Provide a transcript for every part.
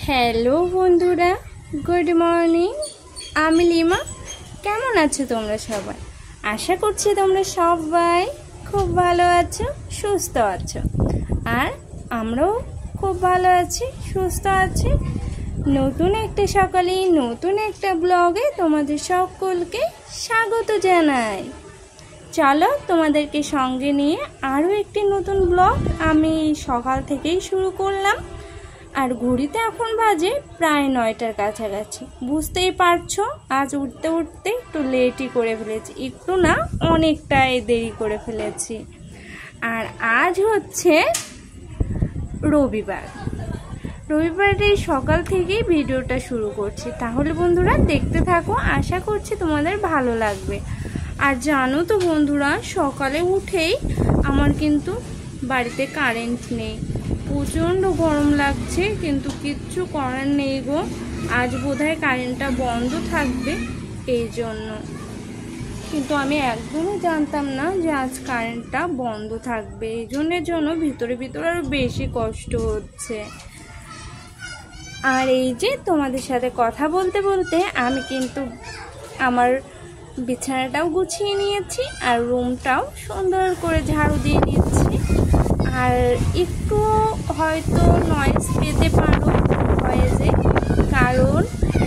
Hello বন্ধুরা, good morning. আমি lima. কেমন আছো তোমরা সবাই? আশা করছি তোমরা সবাই খুব ভালো আছো, সুস্থ আছো। আর আমরাও খুব ভালো আছি, সুস্থ আছি। নতুন একটা সকালে নতুন একটা ব্লগে তোমাদের সকলকে স্বাগত জানাই। চলো তোমাদেরকে সঙ্গে নিয়ে আরও একটি নতুন ব্লগ আমি সকাল থেকেই শুরু করলাম। আর ঘড়িতে এখন বাজে প্রায় 9টার কাছাকাছি। বুঝতেই পারছো আজ উঠতে উঠতে একটু লেটই করে ফেলেছি, একটু না অনেকটাই দেরি করে ফেলেছি। আর আজ হচ্ছে রবিবারের সকাল থেকেই ভিডিওটা শুরু করছি। তাহলে বন্ধুরা দেখতে থাকো, আশা করছি তোমাদের ভালো লাগবে। আর জানো তো বন্ধুরা, সকালে উঠেই আমার কিন্তু বাড়িতে কারেন্ট নেই। প্রচণ্ড গরম লাগছে, কিন্তু কিচ্ছু করার নেই গো। আজ বোধহয় কারেন্টটা বন্ধ থাকবে এই জন্য। কিন্তু আমি একদমই জানতাম না যে আজ কারেন্টটা বন্ধ থাকবে। এই জন্য ভিতরে আরও বেশি কষ্ট হচ্ছে। আর এই যে তোমাদের সাথে কথা বলতে বলতে আমি কিন্তু আমার বিছানাটাও গুছিয়ে নিয়েছি আর রুমটাও সুন্দর করে ঝাড়ু দিয়ে নিচ্ছি। আর একটু হয়তো নয়েজ পেতে পারো ভয়েসে, কারণ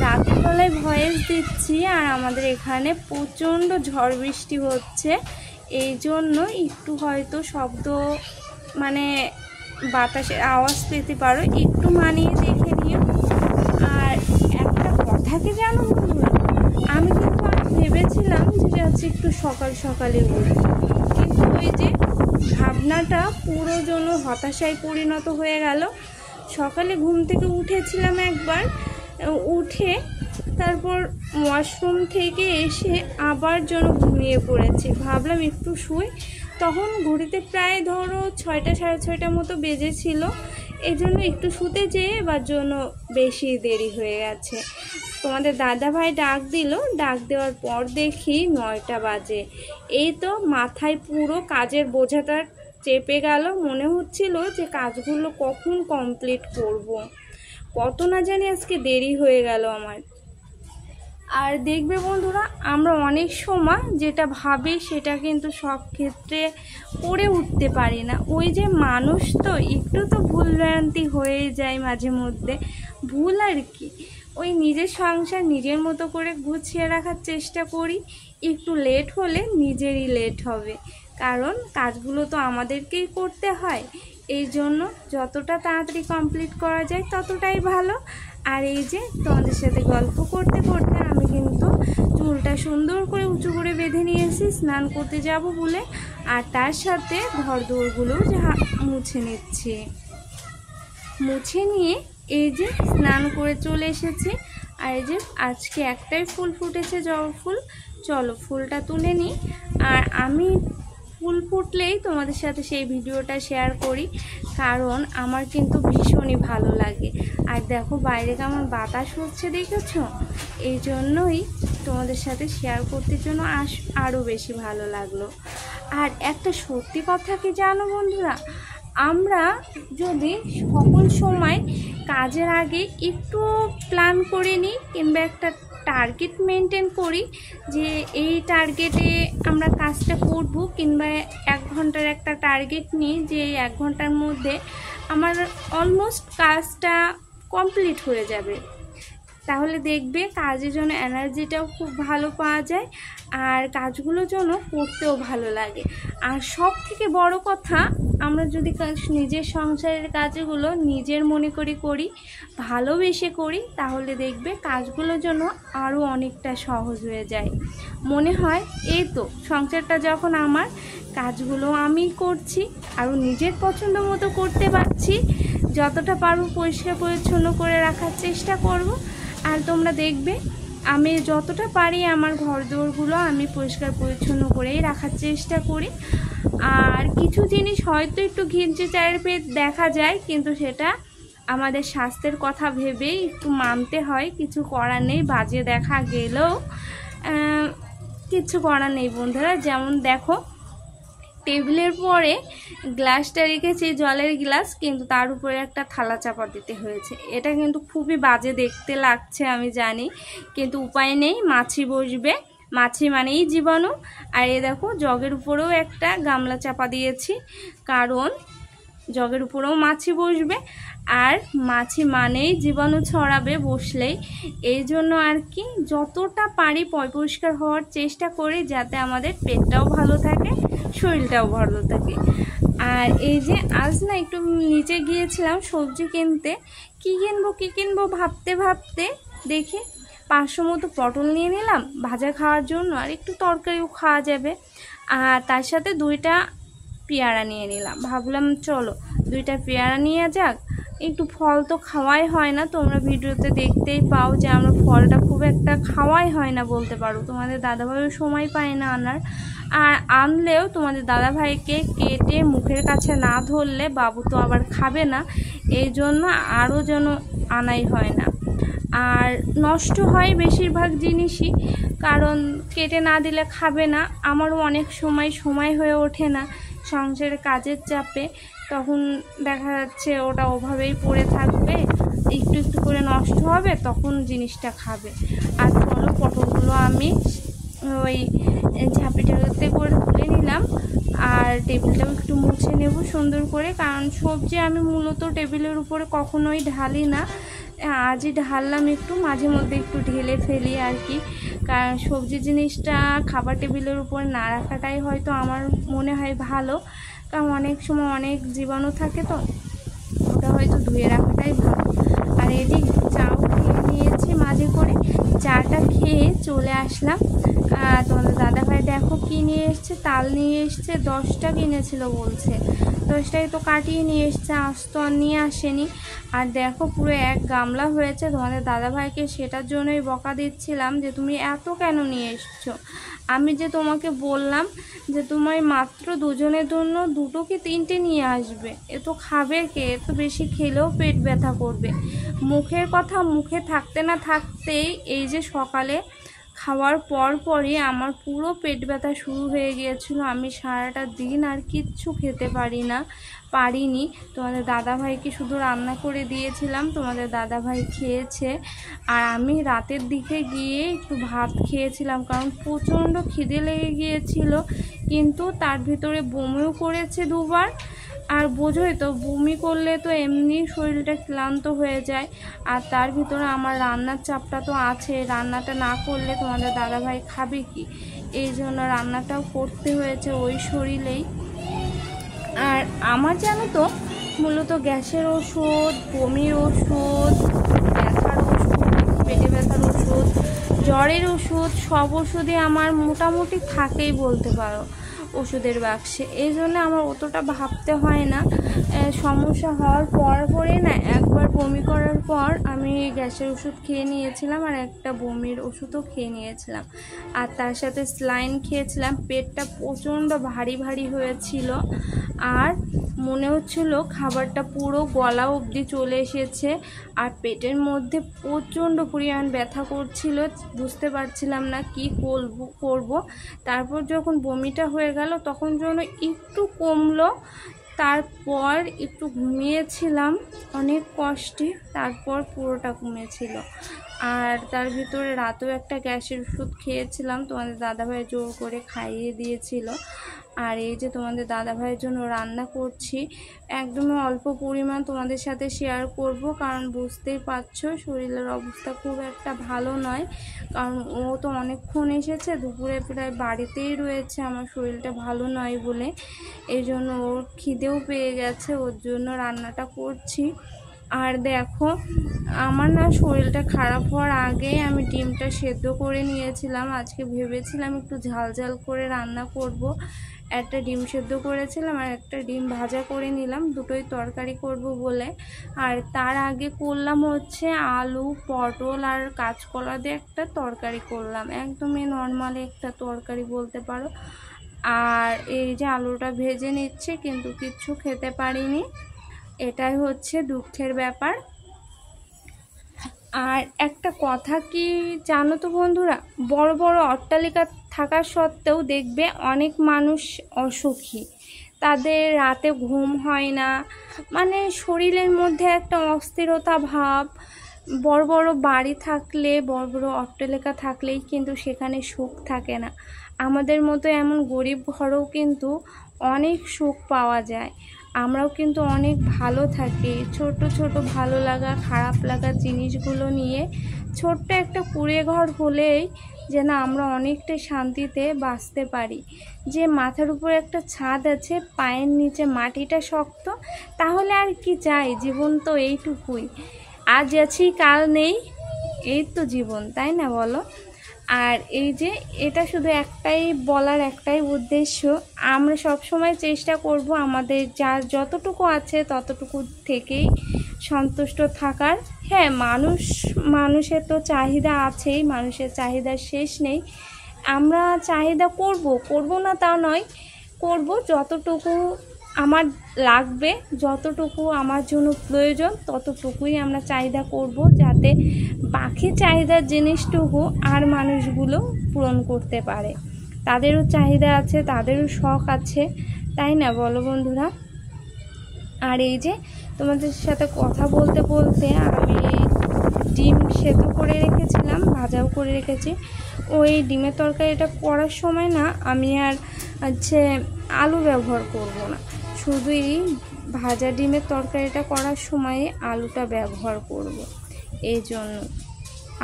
রাতের বেলায় ভয়েস দিচ্ছি আর আমাদের এখানে প্রচণ্ড ঝড় বৃষ্টি হচ্ছে। এই জন্য একটু হয়তো শব্দ মানে বাতাসের আওয়াজ পেতে পারো, একটু মানিয়ে দেখে নিও। আর একটা কথা কি জানো বন্ধুরা, আমি কিন্তু ভেবেছিলাম যে আজকে একটু সকালে উঠি, কিন্তু ওই যে ভাবনাটা পুরো যেন হতাশায় পরিণত হয়ে গেল। সকালে ঘুম থেকে উঠেছিলাম একবার, উঠে তারপর ওয়াশরুম থেকে এসে আবার যেন ঘুমিয়ে পড়েছি। ভাবলাম একটু শুই, তখন ঘড়িতে প্রায় ধরো 6টা সাড়ে 6টার মতো বেজেছিল। এই জন্য একটু শুতে যেয়ে এবার জন্য বেশি দেরি হয়ে গেছে। তোমাদের দাদা ভাই ডাক দিল, ডাক দেওয়ার পর দেখি 9টা বাজে। এই তো মাথায় পুরো কাজের বোঝাটা চেপে গেল। মনে হচ্ছিল যে কাজগুলো কখন কমপ্লিট করব। কত না জানি আজকে দেরি হয়ে গেল আমার। আর দেখবে বন্ধুরা, আমরা অনেক সময় যেটা ভাবি সেটা কিন্তু সব ক্ষেত্রে করে উঠতে পারি না। ওই যে মানুষ তো একটু তো ভুলভ্রান্তি হয়ে যায় মাঝে মধ্যে। ভুল আর কি, ওই নিজের সংসার নিজের মতো করে গুছিয়ে রাখার চেষ্টা করি। একটু লেট হলে নিজেরই লেট হবে, কারণ কাজগুলো তো আমাদেরকেই করতে হয়। এই জন্য যতটা তাড়াতাড়ি কমপ্লিট করা যায় ততটাই ভালো। আর এই যে তোমাদের সাথে গল্প করতে করতে আমি কিন্তু চুলটা সুন্দর করে উঁচু করে বেঁধে নিয়েছি স্নান করতে যাব বলে। আর তার সাথে ঘর দোরগুলো মুছে নিচ্ছি। মুছে নিয়ে এই যে স্নান করে চলে এসেছি। আর এই যে আজকে একটাই ফুল ফুটেছে, জবা ফুল। চলো ফুলটা তুলে নিই। আর আমি ফুল ফুটলেই তোমাদের সাথে সেই ভিডিওটা শেয়ার করি, কারণ আমার কিন্তু ভীষণই ভালো লাগে। আর দেখো বাইরে কেমন বাতাস হচ্ছে, দেখেছো? এই জন্যই তোমাদের সাথে শেয়ার করতে জন্য আরও বেশি ভালো লাগলো। আর একটা সত্যি কথা কি জানো বন্ধুরা, আমরা যদি সকল সময় কাজের আগে একটু প্ল্যান করে নিই কিংবা একটা টার্গেট মেনটেন করি যে এই টার্গেটে আমরা কাজটা করব, কিংবা 1 ঘন্টার একটা টার্গেট নিই যে এই 1 ঘন্টার মধ্যে আমার অলমোস্ট কাজটা কমপ্লিট হয়ে যাবে, তাহলে দেখবে কাজের জন্য এনার্জিটাও খুব ভালো পাওয়া যায় আর কাজগুলো যেন করতেও ভালো লাগে। আর সব থেকে বড় কথা, আমরা যদি নিজের সংসারের কাজগুলো নিজের মনে করি, ভালোবেসে করি, তাহলে দেখবে কাজগুলো যেন আরও অনেকটা সহজ হয়ে যায়। মনে হয় এই তো সংসারটা যখন আমার, কাজগুলো আমি করছি আরও নিজের পছন্দ মতো করতে পারছি। যতটা পারবো পরিষ্কার পরিচ্ছন্ন করে রাখার চেষ্টা করব। আর তোমরা দেখবে আমি যতটা পারি আমার ঘর দোরগুলো আমি পরিষ্কার পরিচ্ছন্ন করেই রাখার চেষ্টা করি। আর কিছু জিনিস হয়তো একটু ঘিঞ্চে চাইপেট দেখা যায়, কিন্তু সেটা আমাদের স্বাস্থ্যের কথা ভেবেই একটু মানতে হয়। কিছু করার নেই, বাজে দেখা গেলেও কিছু করার নেই বন্ধুরা। যেমন দেখো টেবিলের পরে গ্লাসটা রেখেছি, জলের গ্লাস, কিন্তু তার উপরে একটা থালা চাপা দিতে হয়েছে। এটা কিন্তু খুবই বাজে দেখতে লাগছে আমি জানি, কিন্তু উপায় নেই, মাছি বসবে, মাছি মানেই জীবাণু। আর এ দেখো জগের উপরেও একটা গামলা চাপা দিয়েছি, কারণ জগের উপরেও মাছি বসবে, আর মাছি মানেই জীবাণু ছড়াবে বসলেই। এই জন্য আর কি যতটা পারি পরিষ্কার হওয়ার চেষ্টা করি, যাতে আমাদের পেটটাও ভালো থাকে, শরীরটাও ভালো থাকে। আর এই যে আজ না একটু নিচে গিয়েছিলাম সবজি কিনতে, কী কিনবো ভাবতে ভাবতে দেখি 500 মতো পটল নিয়ে নিলাম ভাজা খাওয়ার জন্য, আর একটু তরকারিও খাওয়া যাবে। আর তার সাথে 2টা পেয়ারা নিয়ে নিলাম, ভাবলাম চলো 2টা পেয়ারা নিয়ে যাক। একটু ফল তো খাওয়াই হয় না, তোমরা ভিডিওতে দেখতেই পাও যে আমরা ফলটা খুব একটা খাওয়াই হয় না বলতে পারো, তোমাদের দাদাভাইও সময় পায় না আনার। আর আনলেও তোমাদের দাদাভাইকে কেটে মুখের কাছে না ধরলে বাবু তো আবার খাবে না, এই জন্য আরও যেন আনাই হয় না। আর নষ্ট হয় বেশিরভাগ জিনিসই, কারণ কেটে না দিলে খাবে না। আমারও অনেক সময় হয়ে ওঠে না সংসারের কাজের চাপে, তখন দেখা যাচ্ছে ওটা ওভাবেই পড়ে থাকবে, একটু একটু করে নষ্ট হবে, তখন জিনিসটা খাবে। আর চলো পটলগুলো আমি ওই ঝাঁপিটাতে করে তুলে নিলাম, আর টেবিলটাও একটু মুছে নেব সুন্দর করে, কারণ সবজি আমি মূলত টেবিলের উপরে কখনোই ঢালি না, আজই ঢাললাম, একটু মাঝে মধ্যে একটু ঢেলে ফেলি আর কি। কারণ সবজি জিনিসটা খাবার টেবিলের উপর না রাখাটাই হয়তো আমার মনে হয় ভালো, কারণ অনেক সময় অনেক জীবাণু থাকে, তো ওটা হয়তো ধুয়ে রাখাটাই ভালো। আর এদিক চাও খেয়ে নিয়েছি মাঝে করে, চাটা খেয়ে চলে আসলাম। তোমাদের দাদাভাই দেখো কী নিয়ে এসছে, তাল নিয়ে এসছে, 10টা কিনেছিল বলছে, 10টাই তো কাটিয়ে নিয়ে এসছে, আজ তো আর নিয়ে আসেনি। আর দেখো পুরো এক গামলা হয়েছে, তোমাদের দাদাভাইকে সেটার জন্যই বকা দিচ্ছিলাম যে তুমি এত কেন নিয়ে এসছো। আমি যে তোমাকে বললাম যে তোমার মাত্র 2জনের জন্য 2 কি 3টে নিয়ে আসবে, এ তো খাবে কে, এ তো বেশি খেলেও পেট ব্যথা করবে। মুখের কথা মুখে থাকতে না থাকতেই এই যে সকালে খাওয়ার পরই আমার পুরো পেট ব্যথা শুরু হয়ে গিয়েছিল। আমি সারাটা দিন আর কিচ্ছু খেতে পারিনি। তোমাদের দাদাভাইকে শুধু রান্না করে দিয়েছিলাম, তোমাদের দাদাভাই খেয়েছে, আর আমি রাতের দিকে গিয়ে একটু ভাত খেয়েছিলাম, কারণ প্রচণ্ড খিদে লেগে গিয়েছিল। কিন্তু তার ভিতরে বমিও করেছে 2বার, আর বোঝোই তো বমি করলে তো এমনি শরীরটা ক্লান্ত হয়ে যায়, আর তার ভিতরে আমার রান্নার চাপটা তো আছে, রান্নাটা না করলে তোমাদের দাদাভাই খাবে কি, এই জন্য রান্নাটাও করতে হয়েছে ওই শরীরেই। আর আমার জানো তো মূলত গ্যাসের ওষুধ, বমির ওষুধ, ব্যথার ওষুধ, পেটে ব্যথার ওষুধ, জ্বরের ওষুধ, সব ওষুধই আমার মোটামুটি থাকেই বলতে পারো ওষুধের বাক্সে, এই জন্য আমার অতটা ভাবতে হয় না। সমস্যা হওয়ার পরে না একবার বমি করার পর আমি গ্যাসের ওষুধ খেয়ে নিয়েছিলাম, আর একটা বমির ওষুধও খেয়ে নিয়েছিলাম, আর তার সাথে স্যালাইন খেয়েছিলাম। পেটটা প্রচণ্ড ভারী হয়েছিল, আর মনে হচ্ছিল খাবারটা পুরো গলা অবধি চলে এসেছে, আর পেটের মধ্যে প্রচণ্ড পরিমাণ ব্যথা করছিল, বুঝতে পারছিলাম না কি করব। তারপর যখন বমিটা হয়ে গেল তখন যেন একটু কমলো, তারপর একটু ঘুমিয়েছিলাম অনেক কষ্টে, তারপর পুরোটা কমেছিল। আর তার ভিতরে রাতেও একটা গ্যাসের ওষুধ খেয়েছিলাম, তোমাদের দাদাভাই জোর করে খাইয়ে দিয়েছিল। আর এই যে তোমাদের দাদাভাইয়ের জন্য রান্না করছি, একদমই অল্প পরিমাণ তোমাদের সাথে শেয়ার করব, কারণ বুঝতেই পারছো শরীরের অবস্থা খুব একটা ভালো নয়, কারণ ও তো অনেকক্ষণ এসেছে, দুপুরে প্রায় বাড়িতেই রয়েছে আমার শরীরটা ভালো নয় বলে, এই জন্য ওর খিদেও পেয়ে গেছে, ওর জন্য রান্নাটা করছি। আর দেখো আমার না শরীরটা খারাপ হওয়ার আগেই আমি ডিমটা সেদ্ধ করে নিয়েছিলাম, আজকে ভেবেছিলাম একটু ঝাল করে রান্না করব। একটা ডিম সেদ্ধ করেছিলাম আর একটা ডিম ভাজা করে নিলাম, দুটোই তরকারি করব বলে। আর তার আগে করলাম হচ্ছে আলু, পটল আর কাঁচকলা দিয়ে একটা তরকারি করলাম, একদমই নর্মালি একটা তরকারি বলতে পারো। আর এই যে আলুটা ভেজে নিচ্ছে, কিন্তু কিচ্ছু খেতে পারিনি, এটাই হচ্ছে দুঃখের ব্যাপার। আর একটা কথা কি জানো তো বন্ধুরা, বড় বড় অট্টালিকা থাকা সত্ত্বেও দেখবে অনেক মানুষ অসুখী, তাদের রাতে ঘুম হয় না, মানে শরীরের মধ্যে একটা অস্থিরতা ভাব। বড় বড় বাড়ি থাকলে, বড় বড় অট্টালিকা থাকলেই কিন্তু সেখানে সুখ থাকে না। আমাদের মতো এমন গরিব ঘরেও কিন্তু অনেক সুখ পাওয়া যায়, আমরাও কিন্তু অনেক ভালো থাকি। ছোট ছোট ভালো লাগা খারাপ লাগা জিনিসগুলো নিয়ে ছোট্ট একটা কুঁড়ে ঘর হলেই যেন আমরা অনেকটা শান্তিতে বাঁচতে পারি। যে মাথার উপর একটা ছাদ আছে, পায়ের নিচে মাটিটা শক্ত, তাহলে আর কি চাই? জীবন তো এইটুকুই, আজ আছি কাল নেই, এই তো জীবন, তাই না বলো? আর এই যে এটা শুধু একটাই বলার একটাই উদ্দেশ্য, আমরা সব সময় চেষ্টা করব আমাদের যা যতটুকু আছে ততটুকু থেকেই সন্তুষ্ট থাকার। হ্যাঁ, মানুষের তো চাহিদা আছেই, মানুষের চাহিদার শেষ নেই। আমরা চাহিদা করব না তা নয়, করব যতটুকু আমার লাগবে, যতটুকু আমার জন্য প্রয়োজন ততটুকুই আমরা চাহিদা করব, যাতে বাকি চাহিদার জিনিসটুকু আর মানুষগুলো পূরণ করতে পারে। তাদেরও চাহিদা আছে, তাদেরও শখ আছে, তাই না বলো বন্ধুরা? আর এই যে তোমাদের সাথে কথা বলতে বলতে আমি ডিম সেদ্ধ করে রেখেছিলাম, ভাজাও করে রেখেছি। ওই ডিমের তরকারিটা করার সময় না আমি আর আলু ব্যবহার করব না, শুধুই ভাজা ডিমের তরকারিটা করার সময় আলুটা ব্যবহার করব। এই জন্য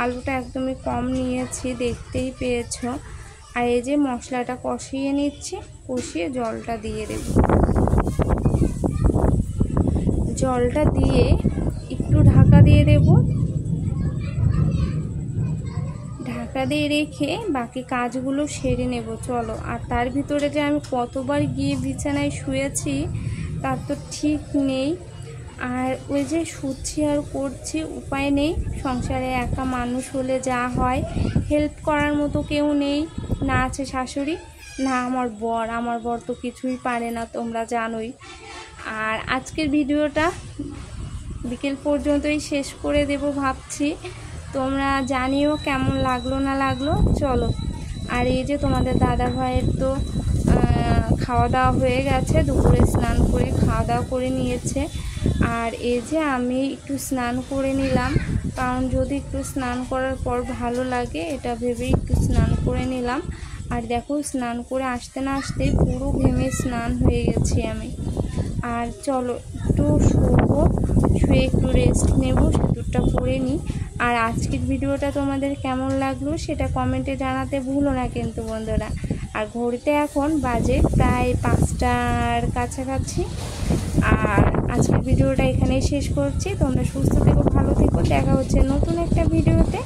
আলুটা একদমই কম নিয়েছি, দেখতেই পেয়েছো। আর এই যে মশলাটা কষিয়ে নিচ্ছি, কষিয়ে জলটা দিয়ে দেব। জলটা দিয়ে একটু ঢাকা দিয়ে দেব, ঢাকা দিয়ে রেখে বাকি কাজগুলো সেরে নেব। চলো, আর তার ভিতরে যে আমি কতবার গিয়ে বিছানায় শুয়েছি তার তো ঠিক নেই। আর ওই যে শুচ্ছি আর করছি, উপায় নেই, সংসারে একা মানুষ হলে যা হয়, হেল্প করার মতো কেউ নেই, না আছে শাশুড়ি, না আমার বর তো কিছুই পারে না, তোমরা জানোই। আর আজকের ভিডিওটা বিকেল পর্যন্তই শেষ করে দেব ভাবছি, তোমরা জানিও কেমন লাগলো না লাগলো। চলো, আর এই যে তোমাদের দাদা ভাইয়ের তো খাওয়া দাওয়া হয়ে গেছে, দুপুরে স্নান করে খাওয়া দাওয়া করে নিয়েছে। আর এই যে আমি একটু স্নান করে নিলাম, কারণ যদি একটু স্নান করার পর ভালো লাগে এটা ভেবেই একটু স্নান করে নিলাম। আর দেখো, স্নান করে আসতে না আসতে পুরো ঘেমে স্নান হয়ে গেছি আমি। আর চলো একটু শোবো, শুয়ে একটু রেস্ট নেব, সিঁদুরটা পরে নিই। আর আজকের ভিডিওটা তোমাদের কেমন লাগলো সেটা কমেন্টে জানাতে ভুলো না কিন্তু বন্ধুরা। আর ঘড়িতে এখন বাজে প্রায় 5টার কাছাকাছি। আর আজকের ভিডিওটা এখানেই শেষ করছি। তোমরা সুস্থ থেকো, ভালো থেকো, দেখা হচ্ছে নতুন একটা ভিডিওতে।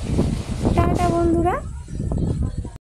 টাটা বন্ধুরা।